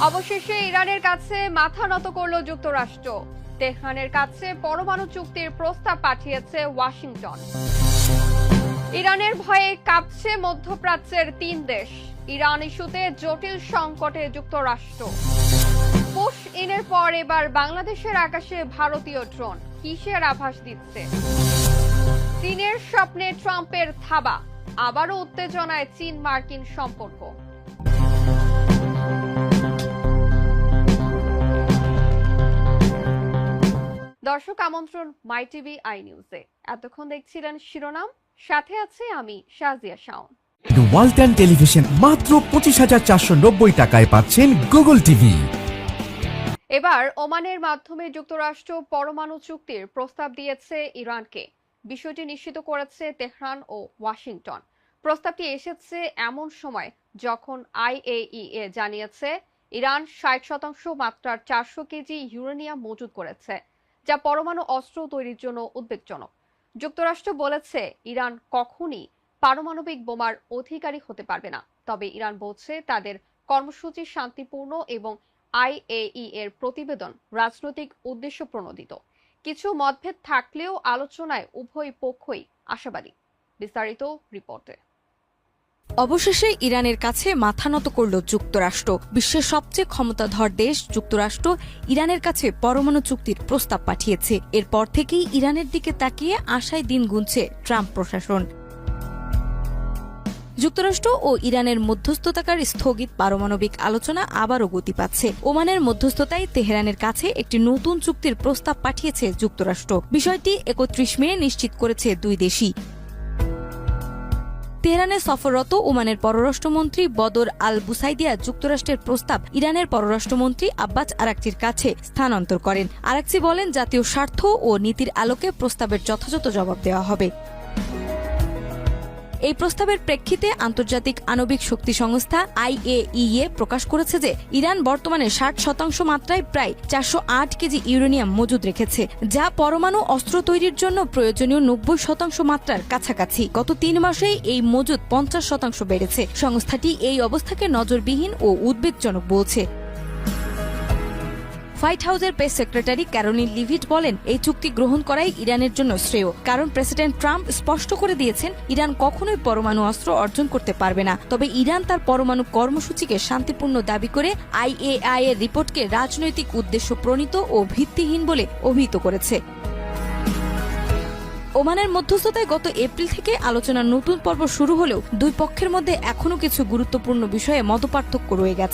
অবশেষে ইরানের কাছে মাথা নত করল যুক্তরাষ্ট্র। তেহরানের কাছে পরমাণু চুক্তির প্রস্তাব পাঠিয়েছে ওয়াশিংটন। ইরানের ভয়ে কাঁপছে মধ্যপ্রাচ্যের 3 দেশ। ইরান ইস্যুতে জটিল সংকটে যুক্তরাষ্ট্র। পুশ ইনের পর এবার বাংলাদেশের আকাশে ভারতীয় ড্রোন কিসের আভাস দিচ্ছে? চীনের স্বপ্নে ট্রাম্পের থাবা, আবারও উত্তেজনায় চীন মার্কিন সম্পর্ক। দর্শক আমন্ত্রণ মাই টিভি আই নিউজে। এতক্ষণ দেখছিলেন শিরোনাম, সাথে আছে আমি শাজিয়া শাওন। ওয়ালটন টেলিভিশন মাত্র 25,490 টাকায় পাচ্ছেন গুগল টিভি। এবার ওমানের মাধ্যমে যুক্তরাষ্ট্র পরমাণু চুক্তির প্রস্তাব দিয়েছে ইরানকে। বিষয়টি নিশ্চিত করেছে তেহরান ও ওয়াশিংটন। প্রস্তাবটি এসেছে এমন সময় যখন আইএইএ জানিয়েছে ইরান 60% মাত্রার 400 কেজি ইউরেনিয়াম মজুত করেছে, যা পরমাণু অস্ত্র তৈরির জন্য উদ্বেগজনক। যুক্তরাষ্ট্র বলেছে ইরান কখনই পারমাণবিক বোমার অধিকারী হতে পারবে না, তবে ইরান বলছে তাদের কর্মসূচি শান্তিপূর্ণ এবং আইএইএ এর প্রতিবেদন রাজনৈতিক উদ্দেশ্য প্রণোদিত। কিছু মতভেদ থাকলেও আলোচনায় উভয় পক্ষই আশাবাদী। বিস্তারিত রিপোর্টে। অবশেষে ইরানের কাছে মাথা নত করল যুক্তরাষ্ট্র। বিশ্বের সবচেয়ে ক্ষমতাধর দেশ যুক্তরাষ্ট্র ইরানের কাছে পরমাণু চুক্তির প্রস্তাব পাঠিয়েছে। এরপর থেকেই ইরানের দিকে তাকিয়ে আশায় দিন গুনছে ট্রাম্প প্রশাসন। যুক্তরাষ্ট্র ও ইরানের মধ্যস্থতাকারী স্থগিত পারমাণবিক আলোচনা আবারও গতি পাচ্ছে। ওমানের মধ্যস্থতায় তেহরানের কাছে একটি নতুন চুক্তির প্রস্তাব পাঠিয়েছে যুক্তরাষ্ট্র। বিষয়টি 31 মে নিশ্চিত করেছে দুই দেশই। তেহরানে সফররত ওমানের পররাষ্ট্রমন্ত্রী বদর আল বুসাইদিয়া যুক্তরাষ্ট্রের প্রস্তাব ইরানের পররাষ্ট্রমন্ত্রী আব্বাস আরাকচির কাছে স্থানান্তর করেন। আরাকচি বলেন, জাতীয় স্বার্থ ও নীতির আলোকে প্রস্তাবের যথাযথ জবাব দেওয়া হবে। এই প্রস্তাবের প্রেক্ষিতে আন্তর্জাতিক আণবিক শক্তি সংস্থা আইএইএ প্রকাশ করেছে যে ইরান বর্তমানে 60% মাত্রায় প্রায় 408 কেজি ইউরেনিয়াম মজুদ রেখেছে, যা পরমাণু অস্ত্র তৈরির জন্য প্রয়োজনীয় 90% মাত্রার কাছাকাছি। গত 3 মাসেই এই মজুদ 50% বেড়েছে। সংস্থাটি এই অবস্থাকে নজরবিহীন ও উদ্বেগজনক বলছে। হোয়াইট হাউসের প্রেস সেক্রেটারি ক্যারোলিন লিভিট বলেন, এই চুক্তি গ্রহণ করাই ইরানের জন্য শ্রেয়, কারণ প্রেসিডেন্ট ট্রাম্প স্পষ্ট করে দিয়েছেন ইরান কখনোই পরমাণু অস্ত্র অর্জন করতে পারবে না। তবে ইরান তার পরমাণু কর্মসূচিকে শান্তিপূর্ণ দাবি করে আইএইএ এর রিপোর্টকে রাজনৈতিক উদ্দেশ্য প্রণীত ও ভিত্তিহীন বলে অভিহিত করেছে। ওমানের মধ্যস্থতায় গত এপ্রিল থেকে আলোচনার নতুন পর্ব শুরু হলেও দুই পক্ষের মধ্যে এখনও কিছু গুরুত্বপূর্ণ বিষয়ে মতপার্থক্য রয়ে গেছে।